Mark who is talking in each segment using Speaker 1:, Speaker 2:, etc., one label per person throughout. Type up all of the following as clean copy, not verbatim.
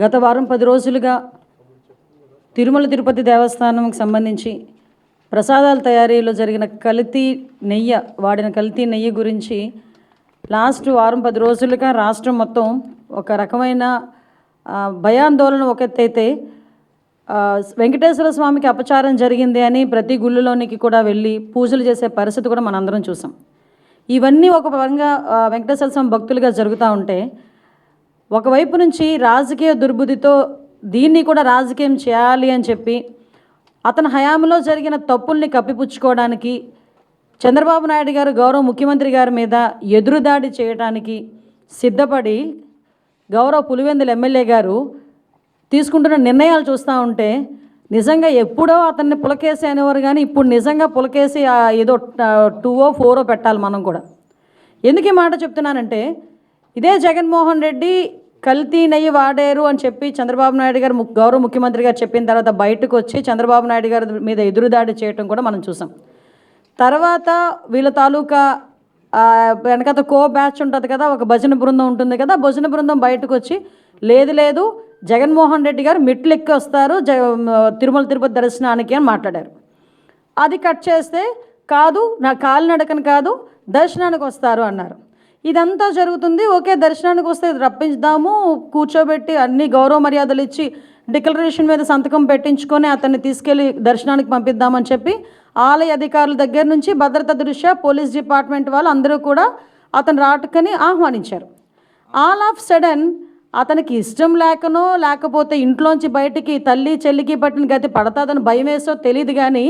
Speaker 1: గత వారం 10 రోజులుగా తిరుమల తిరుపతి దేవస్థానంకి సంబంధించి ప్రసాదాల తయారీలో జరిగిన వాడిన కల్తీ నెయ్యి గురించి లాస్ట్ వారం 10 రోజులుగా రాష్ట్రం మొత్తం ఒక రకమైన భయాందోళన ఒక ఎత్తైతే వెంకటేశ్వర స్వామికి అపచారం జరిగింది అని ప్రతి గుళ్ళలోనికి కూడా వెళ్ళి పూజలు చేసే పరిస్థితి కూడా మనందరం చూసాం. ఇవన్నీ ఒక పరంగా వెంకటేశ్వర స్వామి భక్తులుగా జరుగుతూ ఉంటే, ఒకవైపు నుంచి రాజకీయ దుర్బుద్ధితో దీన్ని కూడా రాజకీయం చేయాలి అని చెప్పి అతని హయాంలో జరిగిన తప్పుల్ని కప్పిపుచ్చుకోవడానికి చంద్రబాబు నాయుడు గారు గౌరవ ముఖ్యమంత్రి గారి మీద ఎదురుదాడి చేయడానికి సిద్ధపడి గౌరవ పులివెందుల ఎమ్మెల్యే గారు తీసుకుంటున్న నిర్ణయాలు చూస్తూ ఉంటే నిజంగా ఎప్పుడో అతన్ని పులకేసి అనేవారు, కానీ ఇప్పుడు నిజంగా పులకేసి ఏదో 2 or 4 పెట్టాలి మనం కూడా. ఎందుకు ఈ మాట చెప్తున్నానంటే, ఇదే జగన్మోహన్ రెడ్డి కల్తీ నెయ్యి వాడారు అని చెప్పి చంద్రబాబు నాయుడు గారు గౌరవ ముఖ్యమంత్రి గారు చెప్పిన తర్వాత బయటకు వచ్చి చంద్రబాబు నాయుడు గారి మీద ఎదురుదాడి చేయటం కూడా మనం చూసాం. తర్వాత వీళ్ళ తాలూకా వెనకత బ్యాచ్ ఉంటుంది కదా, ఒక భజన బృందం ఉంటుంది కదా, భజన బృందం బయటకు వచ్చి లేదు జగన్మోహన్ రెడ్డి గారు మెట్లు ఎక్కి వస్తారు తిరుమల తిరుపతి దర్శనానికి అని మాట్లాడారు. అది కట్ చేస్తే కాదు, నా కాలినడకని కాదు, దర్శనానికి వస్తారు అన్నారు. ఇదంతా జరుగుతుంది. ఓకే, దర్శనానికి వస్తే రప్పించుదాము, కూర్చోబెట్టి అన్ని గౌరవ మర్యాదలు ఇచ్చి డిక్లరేషన్ మీద సంతకం పెట్టించుకొని అతన్ని తీసుకెళ్ళి దర్శనానికి పంపిద్దామని చెప్పి ఆలయ అధికారుల దగ్గర నుంచి భద్రత దృష్ట్యా పోలీస్ డిపార్ట్మెంట్ వాళ్ళు అందరూ కూడా అతను రాటుకని ఆహ్వానించారు. ఆల్ ఆఫ్ సడన్ అతనికి ఇష్టం లేకనో లేకపోతే ఇంట్లోంచి బయటికి తల్లి చెల్లికి పట్టిన గతి పడతాదని భయం వేసో తెలియదు, కానీ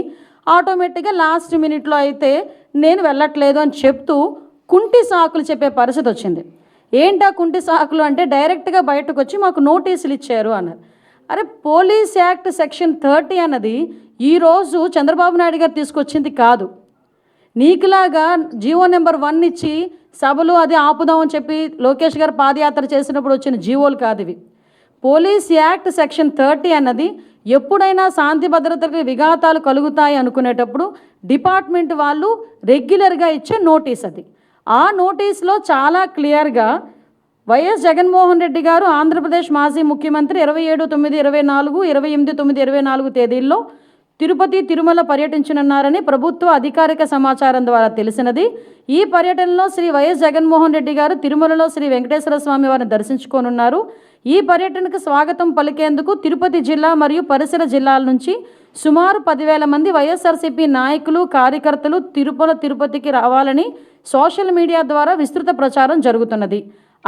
Speaker 1: ఆటోమేటిక్గా లాస్ట్ మినిట్లో అయితే నేను వెళ్ళట్లేదు అని చెప్తూ కుంటి సాకులు చెప్పే పరిస్థితి వచ్చింది. ఏంటా కుంటి సాకులు అంటే డైరెక్ట్గా బయటకు వచ్చి మాకు నోటీసులు ఇచ్చారు అన్నారు. అరే, పోలీస్ యాక్ట్ సెక్షన్ 30 అన్నది ఈరోజు చంద్రబాబు నాయుడు గారు తీసుకొచ్చింది కాదు. నీకులాగా జీవో నెంబర్ 1 ఇచ్చి సభలు అది ఆపుదామని చెప్పి లోకేష్ గారు పాదయాత్ర చేసినప్పుడు వచ్చిన జీవోలు కాదు ఇవి. పోలీస్ యాక్ట్ సెక్షన్ 30 అన్నది ఎప్పుడైనా శాంతి భద్రతలకు విఘాతాలు కలుగుతాయి అనుకునేటప్పుడు డిపార్ట్మెంట్ వాళ్ళు రెగ్యులర్గా ఇచ్చే నోటీస్ అది. ఆ నోటీస్లో చాలా క్లియర్గా వైఎస్ జగన్మోహన్ రెడ్డి గారు ఆంధ్రప్రదేశ్ మాజీ ముఖ్యమంత్రి 27/9/24, 28/9/24 తేదీల్లో తిరుపతి తిరుమల పర్యటించనున్నారని ప్రభుత్వ అధికారిక సమాచారం ద్వారా తెలిసినది. ఈ పర్యటనలో శ్రీ వైఎస్ జగన్మోహన్ రెడ్డి గారు తిరుమలలో శ్రీ వెంకటేశ్వర స్వామి వారిని దర్శించుకోనున్నారు. ఈ పర్యటనకు స్వాగతం పలికేందుకు తిరుపతి జిల్లా మరియు పరిసర జిల్లాల నుంచి సుమారు 10,000 మంది వైఎస్ఆర్సీపీ నాయకులు కార్యకర్తలు తిరుపతికి రావాలని సోషల్ మీడియా ద్వారా విస్తృత ప్రచారం జరుగుతున్నది.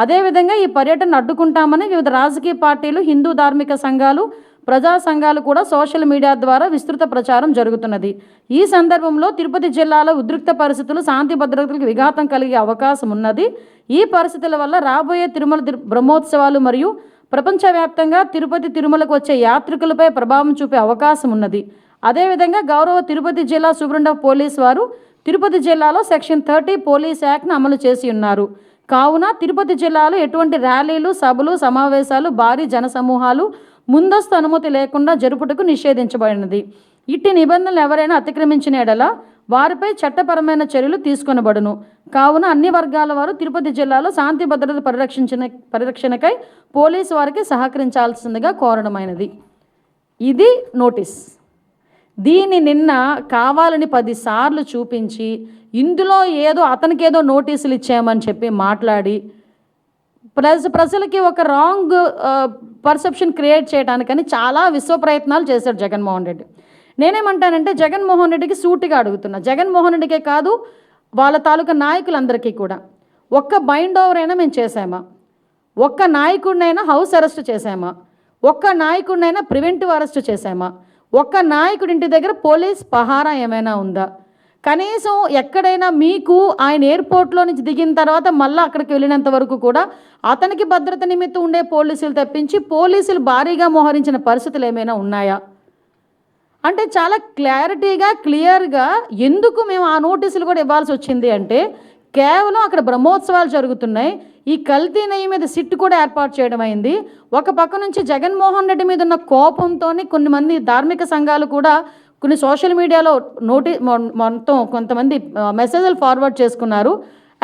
Speaker 1: అదేవిధంగా ఈ పర్యటన అడ్డుకుంటామని వివిధ రాజకీయ పార్టీలు, హిందూ ధార్మిక సంఘాలు, ప్రజా సంఘాలు కూడా సోషల్ మీడియా ద్వారా విస్తృత ప్రచారం జరుగుతున్నది. ఈ సందర్భంలో తిరుపతి జిల్లాలో ఉద్రిక్త పరిస్థితులు, శాంతి భద్రతలకు విఘాతం కలిగే అవకాశం ఉన్నది. ఈ పరిస్థితుల వల్ల రాబోయే తిరుమల బ్రహ్మోత్సవాలు మరియు ప్రపంచవ్యాప్తంగా తిరుపతి తిరుమలకు వచ్చే యాత్రికులపై ప్రభావం చూపే అవకాశం ఉన్నది. అదేవిధంగా గౌరవ తిరుపతి జిల్లా సూపరింటెండెంట్ ఆఫ్ పోలీస్ వారు తిరుపతి జిల్లాలో సెక్షన్ 30 పోలీస్ యాక్ట్ను అమలు చేసి ఉన్నారు. కావున తిరుపతి జిల్లాలో ఎటువంటి ర్యాలీలు, సభలు, సమావేశాలు, భారీ జనసమూహాలు ముందస్తు అనుమతి లేకుండా జరుపుటకు నిషేధించబడినది. ఇట్టి నిబంధనలు ఎవరైనా అతిక్రమించిన ఎడల వారిపై చట్టపరమైన చర్యలు తీసుకొనబడును. కావున అన్ని వర్గాల వారు తిరుపతి జిల్లాలో శాంతి భద్రత పరిరక్షణకై పోలీసు వారికి సహకరించాల్సిందిగా కోరడమైనది. ఇది నోటీస్. దీన్ని నిన్న కావాలని 10 సార్లు చూపించి ఇందులో అతనికేదో నోటీసులు ఇచ్చామని చెప్పి మాట్లాడి ప్రజలకి ఒక రాంగ్ పర్సెప్షన్ క్రియేట్ చేయడానికని చాలా విశ్వ ప్రయత్నాలు చేశాడు జగన్మోహన్ రెడ్డి. నేనేమంటానంటే జగన్మోహన్ రెడ్డికి సూటిగా అడుగుతున్నా, జగన్మోహన్ రెడ్డికే కాదు వాళ్ళ తాలూకా నాయకులందరికీ కూడా, ఒక్క బైండ్ ఓవర్ అయినా మేము చేసామా? ఒక్క నాయకుడినైనా హౌస్ అరెస్ట్ చేసామా? ఒక్క నాయకుడినైనా ప్రివెంటివ్ అరెస్ట్ చేసామా? ఒక్క నాయకుడి ఇంటి దగ్గర పోలీస్ పహారా ఏమైనా ఉందా? కనీసం ఎక్కడైనా మీకు ఆయన ఎయిర్పోర్ట్లో నుంచి దిగిన తర్వాత మళ్ళీ అక్కడికి వెళ్ళినంత వరకు కూడా అతనికి భద్రత నిమిత్తం ఉండే పోలీసులు తప్పించి పోలీసులు భారీగా మోహరించిన పరిస్థితులు ఏమైనా ఉన్నాయా అంటే చాలా క్లారిటీగా క్లియర్గా ఎందుకు మేము ఆ నోటీసులు కూడా ఇవ్వాల్సి వచ్చింది అంటే కేవలం అక్కడ బ్రహ్మోత్సవాలు జరుగుతున్నాయి. ఈ కల్తీ నెయ్యి మీద సిట్ కూడా ఏర్పాటు చేయడం అయింది. ఒక పక్క నుంచి జగన్మోహన్ రెడ్డి మీద ఉన్న కోపంతో కొన్ని మంది ధార్మిక సంఘాలు కూడా కొన్ని సోషల్ మీడియాలో మొత్తం కొంతమంది మెసేజ్లు ఫార్వర్డ్ చేసుకున్నారు.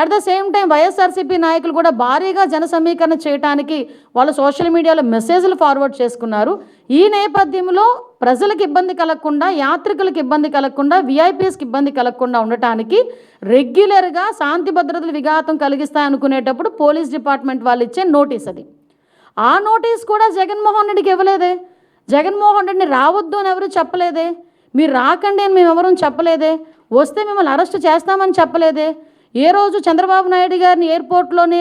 Speaker 1: At the same time YSRCP నాయకులు కూడా భారీగా జన సమీకరణ చేయడానికి వాళ్ళు సోషల్ మీడియాలో మెసేజ్లు ఫార్వర్డ్ చేసుకున్నారు. ఈ నేపథ్యంలో ప్రజలకు ఇబ్బంది కలగకుండా, యాత్రికులకు ఇబ్బంది కలగకుండా, విఐపీఎస్కి ఇబ్బంది కలగకుండా ఉండటానికి రెగ్యులర్గా శాంతి భద్రతలు విఘాతం కలిగిస్తాయనుకునేటప్పుడు పోలీస్ డిపార్ట్మెంట్ వాళ్ళు ఇచ్చే నోటీస్ అది. ఆ నోటీస్ కూడా జగన్మోహన్ రెడ్డికి ఇవ్వలేదే. జగన్మోహన్ రెడ్డిని రావద్దు అని ఎవరు చెప్పలేదే. మీరు రాకండి అని మేము ఎవరూ చెప్పలేదే. వస్తే మిమ్మల్ని అరెస్ట్ చేస్తామని చెప్పలేదే. ఏ రోజు చంద్రబాబు నాయుడు గారిని ఎయిర్పోర్ట్లోనే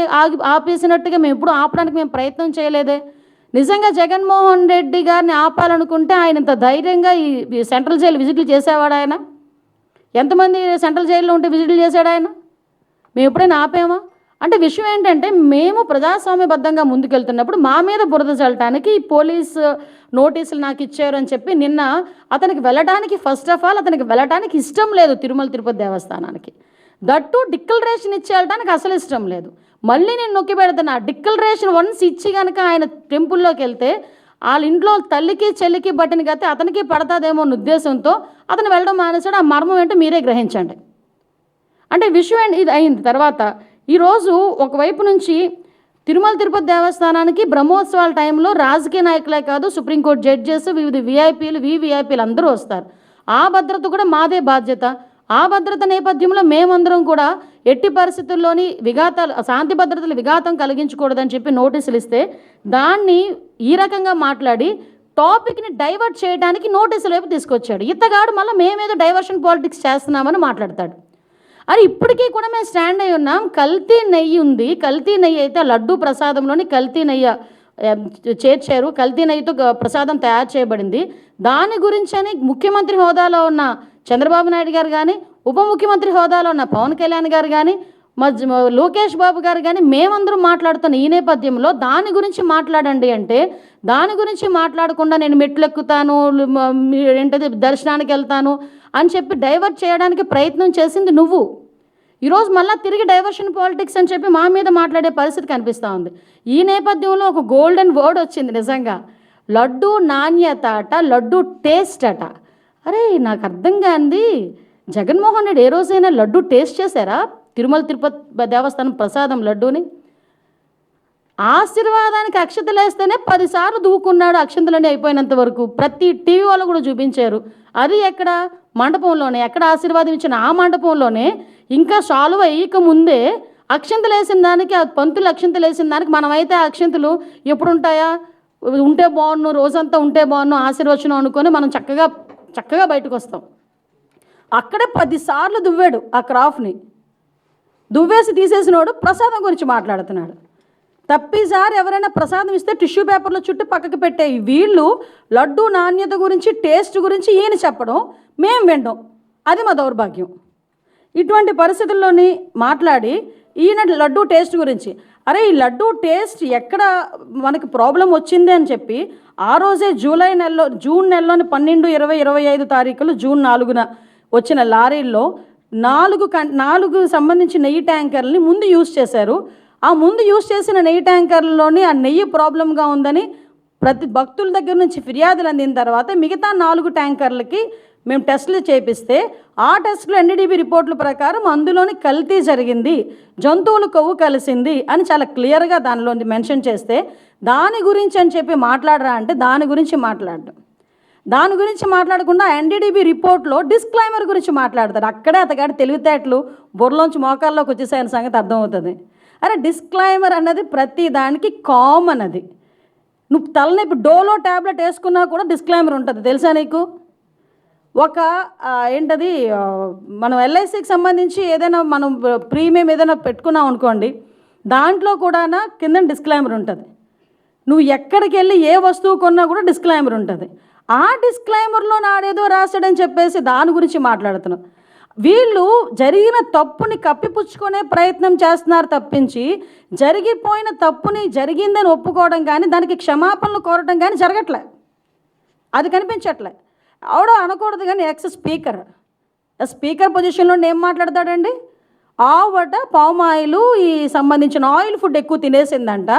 Speaker 1: ఆపేసినట్టుగా మేము ఎప్పుడు ఆపడానికి మేము ప్రయత్నం చేయలేదే. నిజంగా జగన్మోహన్ రెడ్డి గారిని ఆపాలనుకుంటే ఆయన ఇంత ధైర్యంగా ఈ సెంట్రల్ జైలు విజిట్లు చేసేవాడు ఆయన? ఎంతమంది సెంట్రల్ జైల్లో ఉంటే విజిట్లు చేశాడు ఆయన? మేము ఎప్పుడైనా ఆపామా? అంటే విషయం ఏంటంటే మేము ప్రజాస్వామ్యబద్ధంగా ముందుకెళ్తున్నప్పుడు మా మీద బురద చల్లటానికి పోలీస్ నోటీసులు నాకు ఇచ్చారు అని చెప్పి నిన్న అతనికి వెళ్ళడానికి ఫస్ట్ ఆఫ్ ఆల్ అతనికి వెళ్ళడానికి ఇష్టం లేదు తిరుమల తిరుపతి దేవస్థానానికి. దట్టు డిక్లరేషన్ ఇచ్చేయడానికి అసలు ఇష్టం లేదు. మళ్ళీ నేను నొక్కి పెడుతున్నా, డిక్లరేషన్ వన్స్ ఇచ్చి కనుక ఆయన టెంపుల్లోకి వెళ్తే వాళ్ళ ఇంట్లో తల్లికి చెల్లికి బట్టిన గతే అతనికి పడతాదేమో అన్న ఉద్దేశంతో అతను వెళ్ళడం మానేశాడు. ఆ మర్మం ఏంటో మీరే గ్రహించండి. అంటే విషయం ఇది అయింది. తర్వాత ఈరోజు ఒకవైపు నుంచి తిరుమల తిరుపతి దేవస్థానానికి బ్రహ్మోత్సవాల టైంలో రాజకీయ నాయకులే కాదు, సుప్రీంకోర్టు జడ్జెస్, వివిధ విఐపీలు అందరూ వస్తారు. ఆ భద్రత కూడా మాదే బాధ్యత. ఆ భద్రత నేపథ్యంలో మేమందరం కూడా ఎట్టి పరిస్థితుల్లోని శాంతి భద్రతలు విఘాతం కలిగించకూడదని చెప్పి నోటీసులు ఇస్తే దాన్ని ఈ రకంగా మాట్లాడి టాపిక్ని డైవర్ట్ చేయడానికి నోటీసుల వైపు తీసుకొచ్చాడు. ఇతగాడు మళ్ళీ మేమేదో డైవర్షన్ పాలిటిక్స్ చేస్తున్నామని మాట్లాడతాడు. అరే ఇప్పటికీ కూడా మేము స్టాండ్ అయి ఉన్నాం. కల్తీ నెయ్యి ఉంది. కల్తీ నెయ్యి అయితే లడ్డూ ప్రసాదంలోని కల్తీ నెయ్యి చేర్చారు. కల్తీ నెయ్యితో ప్రసాదం తయారు చేయబడింది. దాని గురించి అని ముఖ్యమంత్రి హోదాలో ఉన్న చంద్రబాబు నాయుడు గారు కానీ, ఉప ముఖ్యమంత్రి హోదాలో ఉన్న పవన్ కళ్యాణ్ గారు కానీ, లోకేష్ బాబు గారు కానీ మేమందరం మాట్లాడుతున్న ఈ నేపథ్యంలో దాని గురించి మాట్లాడండి అంటే దాని గురించి మాట్లాడకుండా నేను మెట్లు ఎక్కుతాను, ఏంటది దర్శనానికి వెళ్తాను అని చెప్పి డైవర్ట్ చేయడానికి ప్రయత్నం చేసింది నువ్వు. ఈరోజు మళ్ళీ తిరిగి డైవర్షన్ పాలిటిక్స్ అని చెప్పి మా మీద మాట్లాడే పరిస్థితి కనిపిస్తూ ఉంది. ఈ నేపథ్యంలో ఒక గోల్డెన్ వర్డ్ వచ్చింది నిజంగా, లడ్డు నాణ్యత అట, లడ్డు టేస్ట్ అట. అరే నాకు అర్థం కాంది, జగన్మోహన్ రెడ్డి ఏ రోజైనా లడ్డు టేస్ట్ చేశారా? తిరుమల తిరుపతి దేవస్థానం ప్రసాదం లడ్డూని ఆశీర్వాదానికి అక్షతలు వేస్తేనే 10 సార్లు దూకున్నాడు. అక్షంతలన్నీ అయిపోయినంత వరకు ప్రతి టీవీ వాళ్ళు కూడా చూపించారు. అది ఎక్కడ మండపంలోనే, ఎక్కడ ఆశీర్వాదం ఇచ్చిన ఆ మండపంలోనే ఇంకా సాల్వ్ అయ్యక ముందే అక్షంతలు వేసిన దానికి, ఆ పంతులు అక్షంతలు వేసిన దానికి మనమైతే ఆ అక్షంతలు ఎప్పుడు ఉంటాయా, ఉంటే బాగున్ను, రోజంతా ఉంటే బాగున్ను, ఆశీర్వచనం అనుకొని మనం చక్కగా బయటకు వస్తాం. అక్కడే 10 సార్లు దువ్వాడు ఆ క్రాఫ్ట్ని. దువ్వేసి తీసేసినోడు ప్రసాదం గురించి మాట్లాడుతున్నాడు. తప్పిసారి ఎవరైనా ప్రసాదం ఇస్తే టిష్యూ పేపర్లో చుట్టూ పక్కకి పెట్టే వీళ్ళు లడ్డు నాణ్యత గురించి, టేస్ట్ గురించి ఈయన చెప్పడం, మేము వినడం, అది మా దౌర్భాగ్యం. ఇటువంటి పరిస్థితుల్లోని మాట్లాడి ఈయన లడ్డు టేస్ట్ గురించి, అరే ఈ లడ్డు టేస్ట్ ఎక్కడ మనకి ప్రాబ్లం వచ్చింది అని చెప్పి ఆ రోజే జూన్ నెలలోని 12, 20, 25 తారీఖులు జూన్ 4న వచ్చిన లారీల్లో 4 సంబంధించి నెయ్యి ట్యాంకర్లని ముందు యూజ్ చేశారు. ఆ ముందు యూజ్ చేసిన నెయ్యి ట్యాంకర్లలోని ఆ నెయ్యి ప్రాబ్లంగా ఉందని ప్రతి భక్తుల దగ్గర నుంచి ఫిర్యాదులు అందిన తర్వాత మిగతా 4 ట్యాంకర్లకి మేము టెస్టులు చేపిస్తే ఆ టెస్టులు ఎన్డీడీబీ రిపోర్టుల ప్రకారం అందులోని కల్తీ జరిగింది, జంతువుల కొవ్వు కలిసింది అని చాలా క్లియర్గా దానిలో మెన్షన్ చేస్తే దాని గురించి అని చెప్పి మాట్లాడరా అంటే దాని గురించి మాట్లాడకుండా ఎన్డీడీబీ రిపోర్ట్లో డిస్క్లైమర్ గురించి మాట్లాడతారు. అక్కడే అతగాడి తెలివితేటలు బుర్రలోంచి మోకాల్లోకి వచ్చేసాయన సంగతి అర్థమవుతుంది. అరే డిస్క్లైమర్ అన్నది ప్రతి దానికి కామన్. అది నువ్వు తలనొప్పి డోలో ట్యాబ్లెట్ వేసుకున్నా కూడా డిస్క్లైమర్ ఉంటుంది, తెలుసా నీకు? ఒక ఏంటది, మనం ఎల్ఐసికి సంబంధించి ఏదైనా మనం ప్రీమియం ఏదైనా పెట్టుకున్నాం అనుకోండి, దాంట్లో కూడా కింద డిస్క్లైమర్ ఉంటుంది. నువ్వు ఎక్కడికి వెళ్ళి ఏ వస్తువు కొన్నా కూడా డిస్క్లైమర్ ఉంటుంది. ఆ డిస్క్లైమర్లో నాడేదో రాశాడని చెప్పేసి దాని గురించి మాట్లాడుతున్నాం. వీళ్ళు జరిగిన తప్పుని కప్పిపుచ్చుకునే ప్రయత్నం చేస్తున్నారు తప్పించి జరిగిపోయిన తప్పుని జరిగిందని ఒప్పుకోవడం కానీ దానికి క్షమాపణలు కోరడం కానీ జరగట్లే, అది కనిపించట్లే. ఆవిడ అనకూడదు కానీ స్పీకర్ పొజిషన్లో ఏం మాట్లాడతాడండి? ఆవిడ పామాయిల్ ఈ సంబంధించిన ఆయిల్ ఫుడ్ ఎక్కువ తినేసిందంట,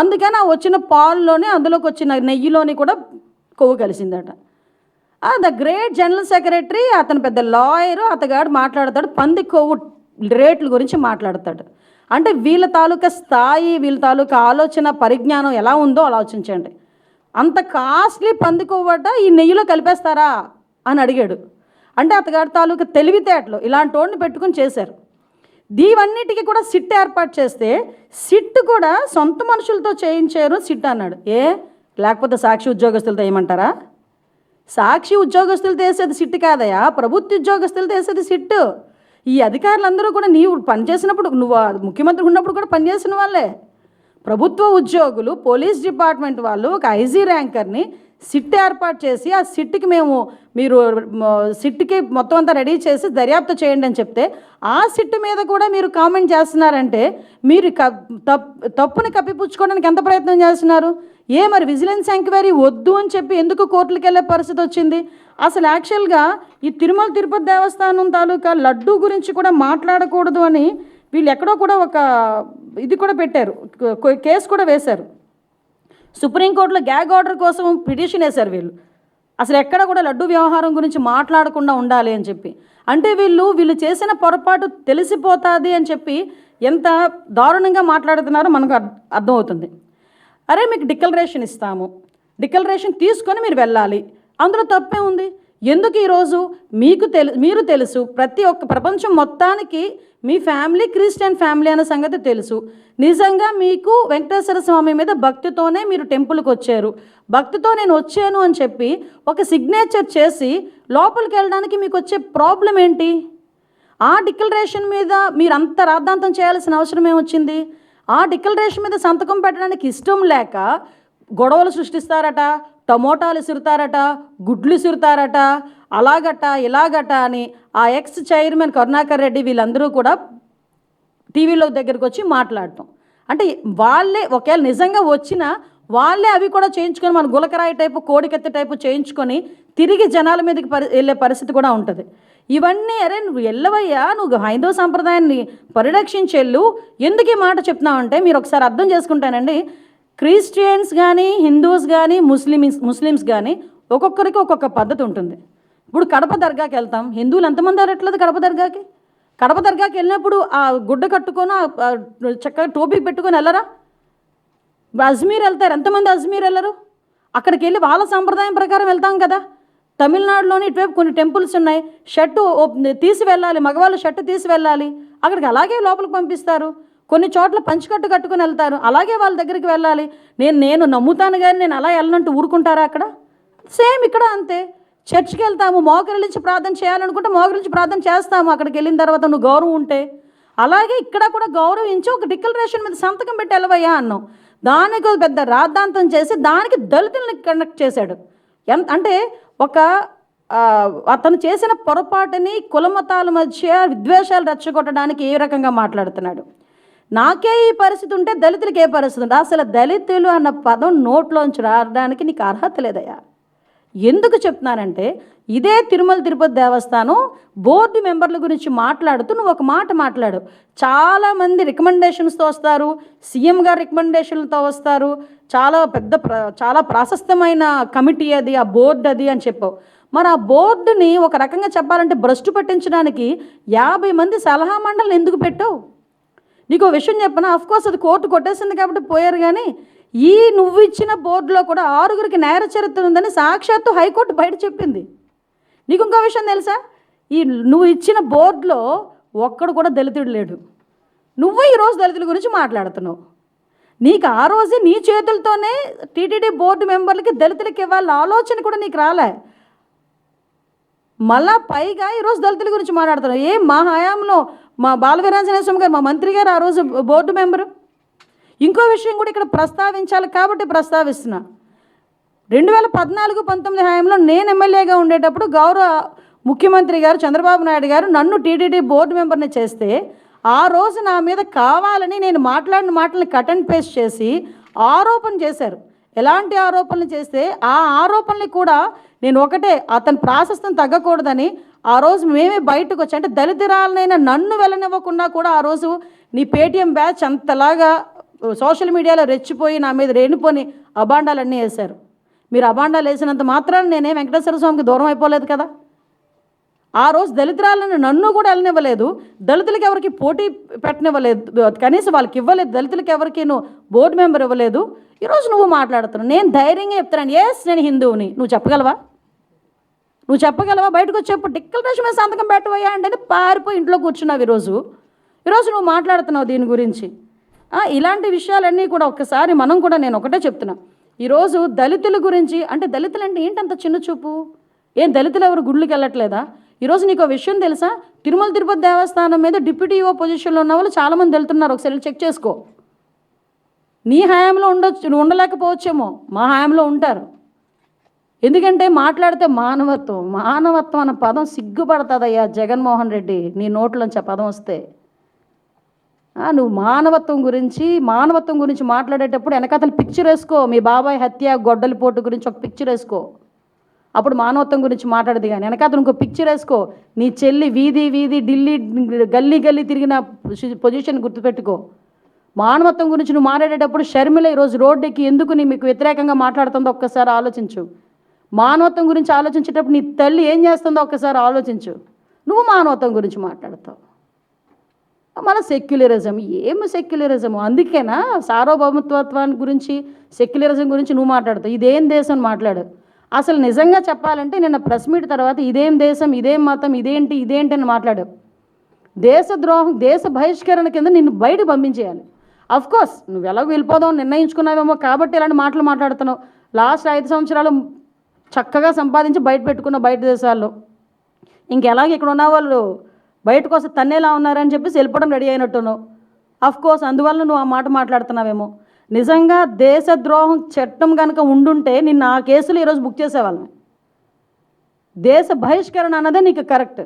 Speaker 1: అందుకని ఆ వచ్చిన పాల్లోనే అందులోకి వచ్చిన నెయ్యిలోని కూడా కొవ్వు కలిసిందట. ద గ్రేట్ జనరల్ సెక్రటరీ, అతను పెద్ద లాయరు, అతగాడు మాట్లాడతాడు పంది కొవ్వు రేట్ల గురించి మాట్లాడతాడు. అంటే వీళ్ళ తాలూకా స్థాయి, వీళ్ళ తాలూకా ఆలోచన పరిజ్ఞానం ఎలా ఉందో ఆలోచించండి. అంత కాస్ట్లీ పందికొవ్వట ఈ నెయ్యిలో కలిపేస్తారా అని అడిగాడు. అంటే అతగాడి తాలూకా తెలివితేటలు ఇలాంటి వాడిని పెట్టుకుని చేశారు. దీవన్నిటికీ కూడా సిట్ ఏర్పాటు చేస్తే సిట్ కూడా సొంత మనుషులతో చేయించారు సిట్ అన్నాడు. లేకపోతే సాక్షి ఉద్యోగస్తులతో ఏమంటారా? సాక్షి ఉద్యోగస్తులతో వేసేది సిట్ కాదయా, ప్రభుత్వ ఉద్యోగస్తులతో వేసేది సిట్టు. ఈ అధికారులందరూ కూడా నీవు పనిచేసినప్పుడు, నువ్వు ముఖ్యమంత్రి ఉన్నప్పుడు కూడా పనిచేసిన వాళ్ళే. ప్రభుత్వ ఉద్యోగులు, పోలీస్ డిపార్ట్మెంట్ వాళ్ళు ఒక ఐజీ ర్యాంకర్ని సిట్ ఏర్పాటు చేసి ఆ సిట్కి మీరు సిట్కి మొత్తం అంతా రెడీ చేసి దర్యాప్తు చేయండి అని చెప్తే ఆ సిట్ మీద కూడా మీరు కామెంట్ చేస్తున్నారంటే మీరు తప్పుని కప్పిపుచ్చుకోవడానికి ఎంత ప్రయత్నం చేస్తున్నారు? మరి విజిలెన్స్ ఎంక్వైరీ వద్దు అని చెప్పి ఎందుకు కోర్టులకు వెళ్ళే పరిస్థితి వచ్చింది? అసలు యాక్చువల్గా ఈ తిరుమల తిరుపతి దేవస్థానం తాలూకా లడ్డూ గురించి కూడా మాట్లాడకూడదు అని వీళ్ళు ఎక్కడో కూడా ఒక ఇది కూడా పెట్టారు, కేసు కూడా వేశారు. సుప్రీంకోర్టులో గ్యాగ్ ఆర్డర్ కోసం పిటిషన్ వేశారు వీళ్ళు. అసలు ఎక్కడ కూడా లడ్డు వ్యవహారం గురించి మాట్లాడకుండా ఉండాలి అని చెప్పి. అంటే వీళ్ళు చేసిన పొరపాటు తెలిసిపోతుంది అని చెప్పి ఎంత దారుణంగా మాట్లాడుతున్నారో మనకు అర్థమవుతుంది. అరే మీకు డిక్లరేషన్ ఇస్తాము, డిక్లరేషన్ తీసుకొని మీరు వెళ్ళాలి, అందులో తప్పే ఉంది. ఎందుకు ఈరోజు మీరు తెలుసు, ప్రతి ఒక్క ప్రపంచం మొత్తానికి మీ ఫ్యామిలీ క్రిస్టియన్ ఫ్యామిలీ అనే సంగతి తెలుసు. నిజంగా మీకు వెంకటేశ్వర స్వామి మీద భక్తితోనే మీరు టెంపుల్కి వచ్చారు, భక్తితో నేను వచ్చాను అని చెప్పి ఒక సిగ్నేచర్ చేసి లోపలికి వెళ్ళడానికి మీకు వచ్చే ప్రాబ్లం ఏంటి? ఆ డిక్లరేషన్ మీద మీరు అంత రాద్ధాంతం చేయాల్సిన అవసరం ఏమొచ్చింది? ఆ డిక్లరేషన్ మీద సంతకం పెట్టడానికి ఇష్టం లేక గొడవలు సృష్టిస్తారట, టమోటాలు ఇసురుతారట, గుడ్లు ఇసురుతారట, అలాగట ఇలాగట అని ఆ ఎక్స్ చైర్మన్ కరుణాకర్ రెడ్డి వీళ్ళందరూ కూడా టీవీలో దగ్గరికి వచ్చి మాట్లాడటం. అంటే వాళ్ళే ఒకవేళ నిజంగా వచ్చినా వాళ్ళే అవి కూడా చేయించుకొని మన గులకరాయి టైపు, కోడికెత్తి టైపు చేయించుకొని తిరిగి జనాల మీదకి వెళ్ళే పరిస్థితి కూడా ఉంటుంది. ఇవన్నీ అరే నువ్వు వెళ్ళవయ్యా, నువ్వు హైందవ సాంప్రదాయాన్ని పరిరక్షించెళ్ళు, ఎందుకు ఈ మాట చెప్తున్నావంటే మీరు ఒకసారి అర్థం చేసుకుంటానండి. క్రిస్టియన్స్ కానీ, హిందూస్ కానీ, ముస్లిమ్స్ కానీ ఒక్కొక్కరికి ఒక్కొక్క పద్ధతి ఉంటుంది. ఇప్పుడు కడప దర్గాకి వెళ్తాం, హిందువులు ఎంతమంది అరట్లేదు కడప దర్గాకి? కడప దర్గాకి వెళ్ళినప్పుడు ఆ గుడ్డ కట్టుకొని చక్కగా టోపీ పెట్టుకొని వెళ్ళరా? అజ్మీర్ వెళ్తారు, ఎంతమంది అజ్మీర్ వెళ్ళరు? అక్కడికి వెళ్ళి వాళ్ళ సాంప్రదాయం ప్రకారం వెళ్తాం కదా. తమిళనాడులోని ఇటువైపు కొన్ని టెంపుల్స్ ఉన్నాయి, షర్టు తీసి వెళ్ళాలి, మగవాళ్ళు షర్టు తీసి వెళ్ళాలి, అక్కడికి అలాగే లోపలికి పంపిస్తారు. కొన్ని చోట్ల పంచికట్టు కట్టుకుని వెళ్తారు, అలాగే వాళ్ళ దగ్గరికి వెళ్ళాలి. నేను నమ్ముతాను కానీ నేను అలా వెళ్ళనంటూ ఊరుకుంటారా? అక్కడ సేమ్ ఇక్కడ అంతే. చర్చికి వెళ్తాము, మోకరిల్లించి ప్రార్థన చేయాలనుకుంటే మోకరించి ప్రార్థన చేస్తాము అక్కడికి వెళ్ళిన తర్వాత, నువ్వు గౌరవం ఉంటే. అలాగే ఇక్కడ కూడా గౌరవించి ఒక డిక్లరేషన్ మీద సంతకం పెట్టి వెళ్ళవయ్యా అన్నాం. దానికి పెద్ద రాద్ధాంతం చేసి దానికి దళితుల్ని కనెక్ట్ చేశాడు. అంటే అతను చేసిన పొరపాటుని కులమతాల మధ్య విద్వేషాలు రెచ్చగొట్టడానికి ఏ రకంగా మాట్లాడుతున్నాడు. నాకే ఈ పరిస్థితి ఉంటే దళితులకి ఏ పరిస్థితి ఉంటే? అసలు దళితులు అన్న పదం నోట్లోంచి రావడానికి నీకు అర్హత లేదయ్యా. ఎందుకు చెప్తున్నానంటే ఇదే తిరుమల తిరుపతి దేవస్థానం బోర్డు మెంబర్ల గురించి మాట్లాడుతూ నువ్వు ఒక మాట మాట్లాడు. చాలామంది రికమెండేషన్స్తో వస్తారు, సీఎం గారు రికమెండేషన్లతో వస్తారు, చాలా ప్రాశస్తమైన కమిటీ అది, ఆ బోర్డు అది అని చెప్పావు. మరి ఆ బోర్డుని ఒక రకంగా చెప్పాలంటే భ్రష్టు పట్టించడానికి 50 మంది సలహా మండలిని ఎందుకు పెట్టావు? నీకు విషయం చెప్పనా, అఫ్కోర్స్ అది కోర్టు కొట్టేసింది కాబట్టి పోయారు, కానీ నువ్వు ఇచ్చిన బోర్డులో కూడా 6గురికి నేర చరిత్ర ఉందని సాక్షాత్తు హైకోర్టు బయట చెప్పింది. నీకు ఇంకో విషయం తెలుసా? నువ్వు ఇచ్చిన బోర్డులో ఒక్కడు కూడా దళితుడు లేడు. నువ్వు ఈరోజు దళితుల గురించి మాట్లాడుతున్నావు. నీకు ఆ రోజే నీ చేతులతోనే టీటీడీ బోర్డు మెంబర్లకి దళితులకి ఇవ్వాలని ఆలోచన కూడా నీకు రాలే. మళ్ళా పైగా ఈరోజు దళితుల గురించి మాట్లాడుతున్నావు. మా హయాంలో మా బాలవీరాంజనేయ స్వామి గారు, మా మంత్రి గారు ఆ రోజు బోర్డు మెంబరు. ఇంకో విషయం కూడా ఇక్కడ ప్రస్తావించాలి కాబట్టి ప్రస్తావిస్తున్నా. 2014-19 హయాంలో నేను ఎమ్మెల్యేగా ఉండేటప్పుడు గౌరవ ముఖ్యమంత్రి గారు చంద్రబాబు నాయుడు గారు నన్ను టీటీడీ బోర్డు మెంబర్ని చేస్తే ఆ రోజు నా మీద కావాలని నేను మాట్లాడిన మాటలను కట్ అండ్ పేస్ట్ చేసి ఆరోపణ చేశారు. ఎలాంటి ఆరోపణలు చేస్తే ఆ ఆరోపణలు కూడా నేను ఒకటే, అతని ప్రాశస్తం తగ్గకూడదని ఆ రోజు మేమే బయటకు వచ్చి, అంటే దళితురాలనైనా నన్ను వెళ్ళనివ్వకుండా కూడా ఆ రోజు నీ పేటీఎం బ్యాచ్ అంతలాగా సోషల్ మీడియాలో రెచ్చిపోయి నా మీద రేణిపోని అబాండాలన్నీ వేశారు. మీరు అబాండాలు వేసినంత మాత్రాన నేనే వెంకటేశ్వర స్వామికి దూరం అయిపోలేదు కదా. ఆ రోజు దళితురాలను నన్ను కూడా వెళ్ళనివ్వలేదు, దళితులకి ఎవరికి పోటీ పెట్టనివ్వలేదు, కనీసం వాళ్ళకి ఇవ్వలేదు, దళితులకి ఎవరికి నువ్వు బోర్డు మెంబర్ ఇవ్వలేదు. ఈరోజు నువ్వు మాట్లాడుతున్నావు. నేను ధైర్యంగా చెప్తున్నాను, ఎస్ నేను హిందువుని. నువ్వు చెప్పగలవా? బయటకు వచ్చి చెప్పు. డిక్లరేషన్ మీద సంతకం పెట్టబోయా అంటే పారిపోయి ఇంట్లో కూర్చున్నావు. ఈరోజు నువ్వు మాట్లాడుతున్నావు దీని గురించి. ఇలాంటి విషయాలన్నీ కూడా ఒక్కసారి మనం కూడా, నేను ఒకటే చెప్తున్నా, ఈరోజు దళితుల గురించి అంటే దళితులు అంటే ఏంటంత చిన్న చూపు? ఏం దళితులు ఎవరు గుళ్ళకి వెళ్ళట్లేదా? ఈరోజు నీకు విషయం తెలుసా? తిరుమల తిరుపతి దేవస్థానం మీద డిప్యూటీ ఈఓ పొజిషన్లో ఉన్న వాళ్ళు చాలామంది వెళ్తున్నారు. ఒకసారి చెక్ చేసుకో. నీ హయాంలో ఉండొచ్చు, నువ్వు ఉండలేకపోవచ్చేమో, మా హయాంలో ఉంటారు. ఎందుకంటే మాట్లాడితే మానవత్వం అన్న పదం సిగ్గుపడుతుందయ్యా జగన్మోహన్ రెడ్డి, నీ నోట్లోంచి ఆ పదం వస్తే. నువ్వు మానవత్వం గురించి మాట్లాడేటప్పుడు వెనకాతలు పిక్చర్ వేసుకో. మీ బాబాయ్ హత్య, గొడ్డలిపోటు గురించి ఒక పిక్చర్ వేసుకో, అప్పుడు మానవత్వం గురించి మాట్లాడదు. కానీ వెనకాతలు ఇంకో పిక్చర్ వేసుకో. నీ చెల్లి వీధి ఢిల్లీ గల్లీ తిరిగిన పొజిషన్ గుర్తుపెట్టుకో. మానవత్వం గురించి నువ్వు మాట్లాడేటప్పుడు షర్మిల ఈరోజు రోడ్డుకి ఎందుకు మీకు వ్యతిరేకంగా మాట్లాడుతుందో ఒక్కసారి ఆలోచించు. మానవత్వం గురించి ఆలోచించేటప్పుడు నీ తల్లి ఏం చేస్తుందో ఒక్కసారి ఆలోచించు. నువ్వు మానవత్వం గురించి మాట్లాడతావు. మన సెక్యులరిజం, ఏమి సెక్యులరిజము? అందుకేనా సార్వభౌమత్వాన్ని గురించి, సెక్యులరిజం గురించి నువ్వు మాట్లాడతావు. ఇదేం దేశం అని మాట్లాడు. అసలు నిజంగా చెప్పాలంటే నిన్న ప్రెస్ మీట్ తర్వాత ఇదేం దేశం, ఇదేం మతం, ఇదేంటి అని మాట్లాడావు. దేశద్రోహం, దేశ బహిష్కరణ కింద నిన్ను బయట పంపించేయాలి. అఫ్కోర్స్ నువ్వు ఎలాగో వెళ్ళిపోదాం నిర్ణయించుకున్నావేమో కాబట్టి ఇలాంటి మాటలు మాట్లాడుతున్నావు. లాస్ట్ 5 సంవత్సరాలు చక్కగా సంపాదించి బయట పెట్టుకున్న బయట దేశాల్లో, ఇంకెలాగ ఇక్కడ ఉన్న వాళ్ళు బయటకు వస్తే తన్నేలా ఉన్నారని చెప్పేసి వెళ్ళిపోవడం రెడీ అయినట్టున్నావు. అఫ్కోర్స్ అందువల్ల నువ్వు ఆ మాట మాట్లాడుతున్నావేమో. నిజంగా దేశద్రోహం చట్టం కనుక ఉండుంటే నిన్న ఆ కేసులు ఈరోజు బుక్ చేసేవాళ్ళని. దేశ బహిష్కరణ అన్నదే నీకు కరెక్ట్.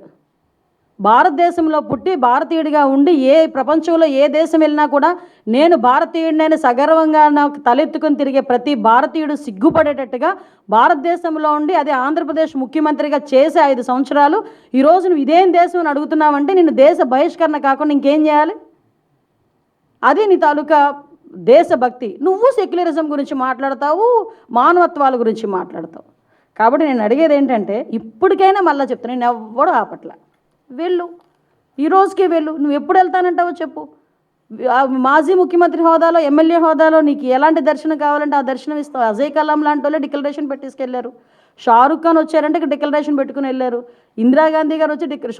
Speaker 1: భారతదేశంలో పుట్టి భారతీయుడిగా ఉండి ప్రపంచంలో ఏ దేశం వెళ్ళినా కూడా నేను భారతీయుడినైనా సగర్వంగా నాకు తలెత్తుకొని తిరిగే ప్రతి భారతీయుడు సిగ్గుపడేటట్టుగా భారతదేశంలో ఉండి అదే ఆంధ్రప్రదేశ్ ముఖ్యమంత్రిగా చేసే 5 సంవత్సరాలు ఈరోజు నువ్వు ఇదేం దేశం అని అడుగుతున్నావంటే నిన్ను దేశ బహిష్కరణ కాకుండా ఇంకేం చేయాలి? అది నీ తాలూకా దేశభక్తి. నువ్వు సెక్యులరిజం గురించి మాట్లాడతావు, మానవత్వాల గురించి మాట్లాడతావు. కాబట్టి నేను అడిగేది ఏంటంటే, ఇప్పటికైనా మళ్ళీ చెప్తాను, నేను ఎవ్వడూ ఆపట్ల. వెళ్ళు, ఈ రోజుకే వెళ్ళు. నువ్వు ఎప్పుడు వెళ్తానంటావో చెప్పు. మాజీ ముఖ్యమంత్రి హోదాలో, ఎమ్మెల్యే హోదాలో నీకు ఎలాంటి దర్శనం కావాలంటే ఆ దర్శనం ఇస్తావు. అజయ్ కలాం లాంటి వాళ్ళే డిక్లరేషన్ పెట్టేసుకెళ్ళారు. షారుఖ్ ఖాన్ వచ్చారంటే డిక్లరేషన్ పెట్టుకుని వెళ్ళారు. ఇందిరాగాంధీ గారు వచ్చి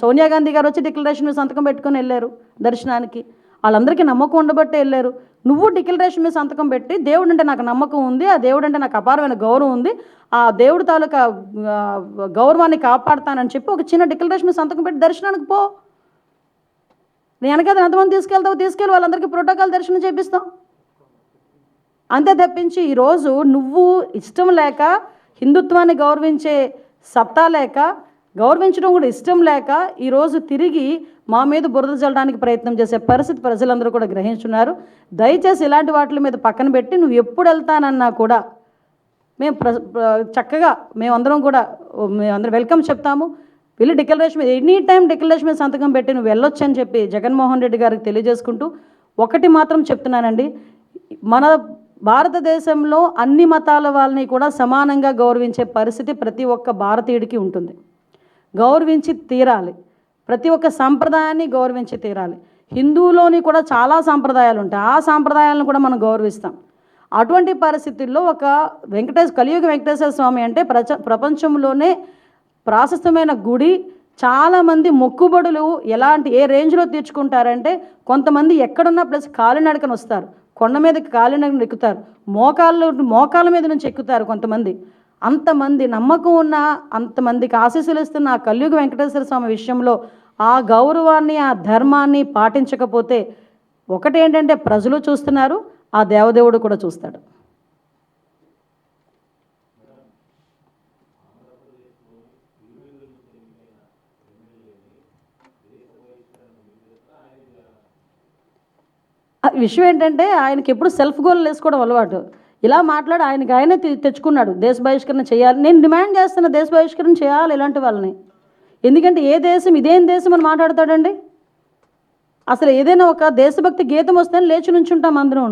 Speaker 1: సోనియా గాంధీ గారు వచ్చి డిక్లరేషన్ మీద సంతకం పెట్టుకుని వెళ్ళారు దర్శనానికి. వాళ్ళందరికీ నమ్మకం ఉండబట్టే వెళ్ళారు. నువ్వు డిక్లరేషన్ మీద సంతకం పెట్టి దేవుడు అంటే నాకు నమ్మకం ఉంది, ఆ దేవుడు అంటే నాకు అపారమైన గౌరవం ఉంది, ఆ దేవుడు తాలూకా గౌరవాన్ని కాపాడుతానని చెప్పి ఒక చిన్న డిక్లరేషన్ మీద సంతకం పెట్టి దర్శనానికి పో. నేను వెనకాల ఎంతమంది తీసుకెళ్ళి వాళ్ళందరికీ ప్రోటోకాల్ దర్శనం చేపిస్తాం. అంతే తప్పించి ఈరోజు నువ్వు ఇష్టం లేక, హిందుత్వాన్ని గౌరవించే సత్తా లేక, గౌరవించడం కూడా ఇష్టం లేక ఈరోజు తిరిగి మా మీద బురద చల్లడానికి ప్రయత్నం చేసే పరిస్థితి ప్రజలందరూ కూడా గ్రహించున్నారు. దయచేసి ఇలాంటి వాటి మీద పక్కన పెట్టి నువ్వు ఎప్పుడు వెళ్తానన్నా కూడా మేము చక్కగా మేమందరం వెల్కమ్ చెప్తాము. వెళ్ళి డిక్లరేషన్ మీద ఎనీ టైం డిక్లరేషన్ మీద సంతకం పెట్టి నువ్వు వెళ్ళొచ్చు అని చెప్పి జగన్మోహన్ రెడ్డి గారికి తెలియజేసుకుంటూ ఒకటి మాత్రం చెప్తున్నానండి, మన భారతదేశంలో అన్ని మతాల వాళ్ళని కూడా సమానంగా గౌరవించే పరిస్థితి ప్రతి ఒక్క భారతీయుడికి ఉంటుంది. గౌరవించి తీరాలి. ప్రతి ఒక్క సంప్రదాయాన్ని గౌరవించి తీరాలి. హిందువులోని కూడా చాలా సాంప్రదాయాలు ఉంటాయి, ఆ సాంప్రదాయాలను కూడా మనం గౌరవిస్తాం. అటువంటి పరిస్థితుల్లో ఒక కలియుగ వెంకటేశ్వర స్వామి అంటే ప్రపంచంలోనే ప్రాశస్తమైన గుడి. చాలామంది మొక్కుబడులు ఏ రేంజ్లో తీర్చుకుంటారంటే, కొంతమంది ఎక్కడున్నా ప్లస్ కాలినడకన వస్తారు, కొండ మీదకి కాలినడకన ఎక్కుతారు, మోకాళ్ళ మీద నుంచి ఎక్కుతారు కొంతమంది. అంతమంది నమ్మకం ఉన్న, అంతమందికి ఆశీస్సులు ఇస్తున్న ఆ కలియుగ వెంకటేశ్వర స్వామి విషయంలో ఆ గౌరవాన్ని, ఆ ధర్మాన్ని పాటించకపోతే ఒకటేంటంటే ప్రజలు చూస్తున్నారు, ఆ దేవదేవుడు కూడా చూస్తాడు. విషయం ఏంటంటే ఆయనకి ఎప్పుడు సెల్ఫ్ గోల్ వేసుకోవడం అలవాటు. ఇలా మాట్లాడి ఆయనే తెచ్చుకున్నాడు దేశ బహిష్కరణ చేయాలి. నేను డిమాండ్ చేస్తున్న దేశ బహిష్కరణ చేయాలి ఇలాంటి వాళ్ళని. ఎందుకంటే ఏ దేశం ఇదేం దేశం అని మాట్లాడతాడండి. అసలు ఏదైనా ఒక దేశభక్తి గీతం వస్తే లేచి నుంచుంటాం అందరూ.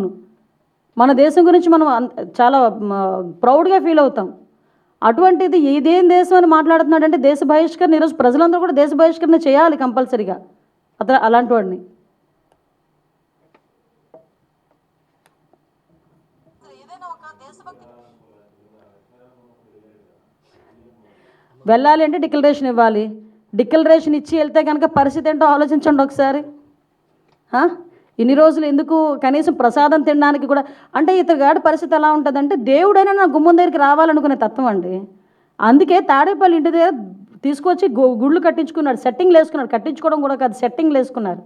Speaker 1: మన దేశం గురించి మనం చాలా ప్రౌడ్గా ఫీల్ అవుతాం. అటువంటిది ఇదేం దేశం అని మాట్లాడుతున్నాడంటే దేశ బహిష్కరణ. ఈరోజు ప్రజలందరూ కూడా దేశ బహిష్కరణ చేయాలి కంపల్సరీగా అలాంటి వాడిని. వెళ్ళాలి అంటే డిక్లరేషన్ ఇవ్వాలి. డిక్లరేషన్ ఇచ్చి వెళ్తే కనుక పరిస్థితి ఏంటో ఆలోచించండి ఒకసారి. ఇన్ని రోజులు ఎందుకు కనీసం ప్రసాదం తినడానికి కూడా, అంటే ఇతగాడి పరిస్థితి ఎలా ఉంటుందంటే దేవుడైనా నా గుమ్మం దగ్గరికి రావాలనుకునే తత్వం అండి. అందుకే తాడేపల్లి ఇంటి దగ్గర తీసుకొచ్చి గుళ్ళు కట్టించుకున్నాడు, సెట్టింగ్లు వేసుకున్నాడు. కట్టించుకోవడం కూడా కాదు, సెట్టింగ్లు వేసుకున్నారు.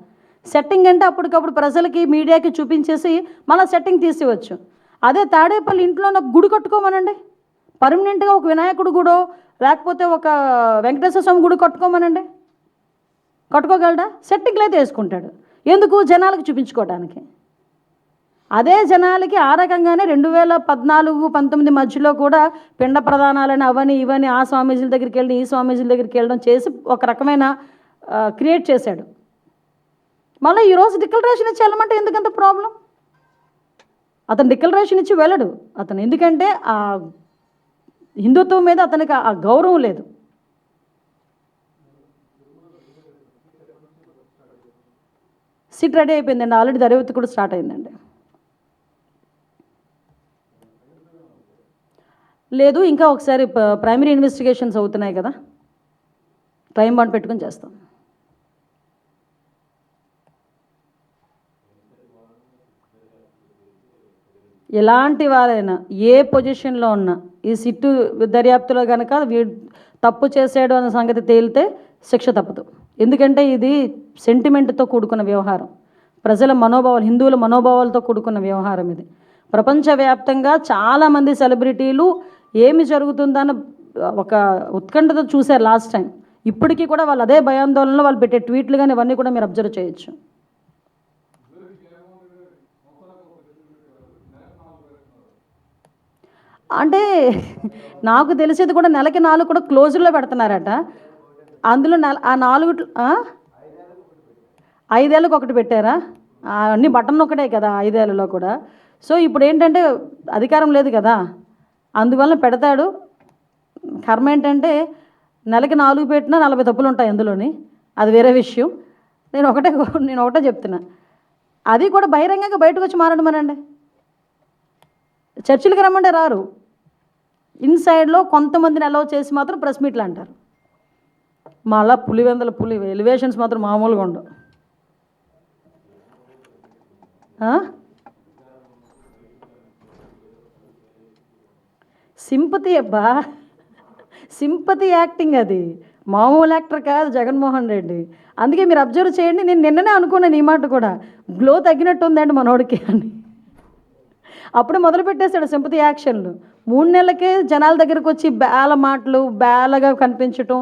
Speaker 1: సెట్టింగ్ అంటే అప్పటికప్పుడు ప్రజలకి మీడియాకి చూపించేసి మళ్ళీ సెట్టింగ్ తీసేవచ్చు. అదే తాడేపల్లి ఇంట్లో నాకు గుడి కట్టుకోమనండి, పర్మనెంట్గా ఒక వినాయకుడు గుడో లేకపోతే ఒక వెంకటేశ్వర స్వామి గుడి కట్టుకోమనండి, కట్టుకోగలడా? సెట్టింగ్లు అయితే వేసుకుంటాడు. ఎందుకు? జనాలకు చూపించుకోవడానికి. అదే జనాలకి ఆ రకంగానే 2014-19 మధ్యలో కూడా పిండ ప్రదానాలని అవని ఇవని ఆ స్వామీజీల దగ్గరికి వెళ్ళి ఈ స్వామీజీల దగ్గరికి వెళ్ళడం చేసి ఒక రకమైన క్రియేట్ చేశాడు. మళ్ళీ ఈరోజు డిక్లరేషన్ ఇచ్చి వెళ్ళమంటే ఎందుకంత ప్రాబ్లం? అతను డిక్లరేషన్ ఇచ్చి వెళ్ళడు అతను, ఎందుకంటే ఆ హిందుత్వం మీద అతనికి ఆ గౌరవం లేదు. సిట్ రెడీ అయిపోయిందండి, ఆల్రెడీ దర్యాప్తు కూడా స్టార్ట్ అయిందండి. లేదు, ఇంకా ఒకసారి ప్రైమరీ ఇన్వెస్టిగేషన్స్ అవుతున్నాయి కదా, టైం బాండ్ పెట్టుకొని చేస్తాం. ఎలాంటి వారైనా ఏ పొజిషన్లో ఉన్నా ఈ సిట్టు దర్యాప్తులో కనుక తప్పు చేసాడు అన్న సంగతి తేలితే శిక్ష తప్పదు. ఎందుకంటే ఇది సెంటిమెంట్తో కూడుకున్న వ్యవహారం, ప్రజల మనోభావాలు, హిందువుల మనోభావాలతో కూడుకున్న వ్యవహారం ఇది. ప్రపంచవ్యాప్తంగా చాలామంది సెలబ్రిటీలు ఏమి జరుగుతుందని ఒక ఉత్కంఠతో చూశారు లాస్ట్ టైం. ఇప్పటికీ కూడా వాళ్ళు అదే భయాందోళనలో వాళ్ళు పెట్టే ట్వీట్లు కానీ ఇవన్నీ కూడా మీరు అబ్జర్వ్ చేయొచ్చు. అంటే నాకు తెలిసేది కూడా నెలకి 4 కూడా క్లోజుల్లో పెడుతున్నారట. అందులో ఆ 4 5 ఏళ్ళకి ఒకటి పెట్టారా? అన్నీ బటన్ ఒకటే కదా 5 ఏళ్ళలో కూడా. సో ఇప్పుడు ఏంటంటే అధికారం లేదు కదా, అందువల్ల పెడతాడు. కర్మ ఏంటంటే నెలకి 4 పెట్టినా 40 తప్పులు ఉంటాయి అందులోని, అది వేరే విషయం. నేను ఒకటే చెప్తున్నా, అది కూడా బహిరంగంగా బయటకు వచ్చి మారడమనండి. చర్చిలకి రమ్మంటే రారు, ఇన్సైడ్లో కొంతమందిని అలౌ చేసి మాత్రం ప్రెస్ మీట్లు అంటారు. మళ్ళా పులి ఎలివేషన్స్ మాత్రం మామూలుగా ఉండవు. సింపతి అబ్బా, సింపతి యాక్టింగ్, అది మామూలు యాక్టర్ కాదు జగన్మోహన్ రెడ్డి. అందుకే మీరు అబ్జర్వ్ చేయండి, నేను నిన్ననే అనుకున్నాను ఈ మాట కూడా, గ్లో తగ్గినట్టు ఉందండి మనోడికి అని. అప్పుడే మొదలు పెట్టేశాడు సింపతి యాక్షన్లు. 3 నెలలకే జనాల దగ్గరకు వచ్చి బేల మాటలు, బేలగా కనిపించటం,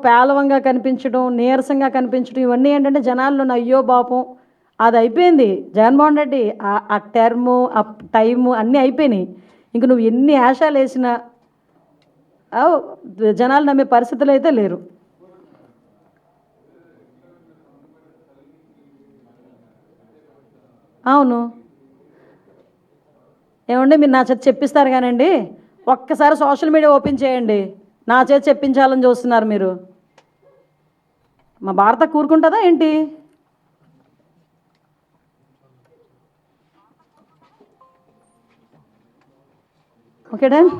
Speaker 1: పేలవంగా కనిపించడం, నీరసంగా కనిపించడం, ఇవన్నీ ఏంటంటే జనాల్లో అయ్యో పాపం అది అయిపోయింది. జగన్మోహన్ రెడ్డి ఆ టర్ము, ఆ టైము అన్నీ అయిపోయినాయి. ఇంక నువ్వు ఎన్ని ఆశాలు వేసినా జనాలు నమ్మే పరిస్థితులు అయితే లేరు. అవును, ఏమండి మీరు నా చేతి చెప్పిస్తారు కానండి, ఒక్కసారి సోషల్ మీడియా ఓపెన్ చేయండి, నా చేతి చెప్పించాలని చూస్తున్నారు మీరు. మా భారత కూరుకుంటుందా ఏంటి? Okay done.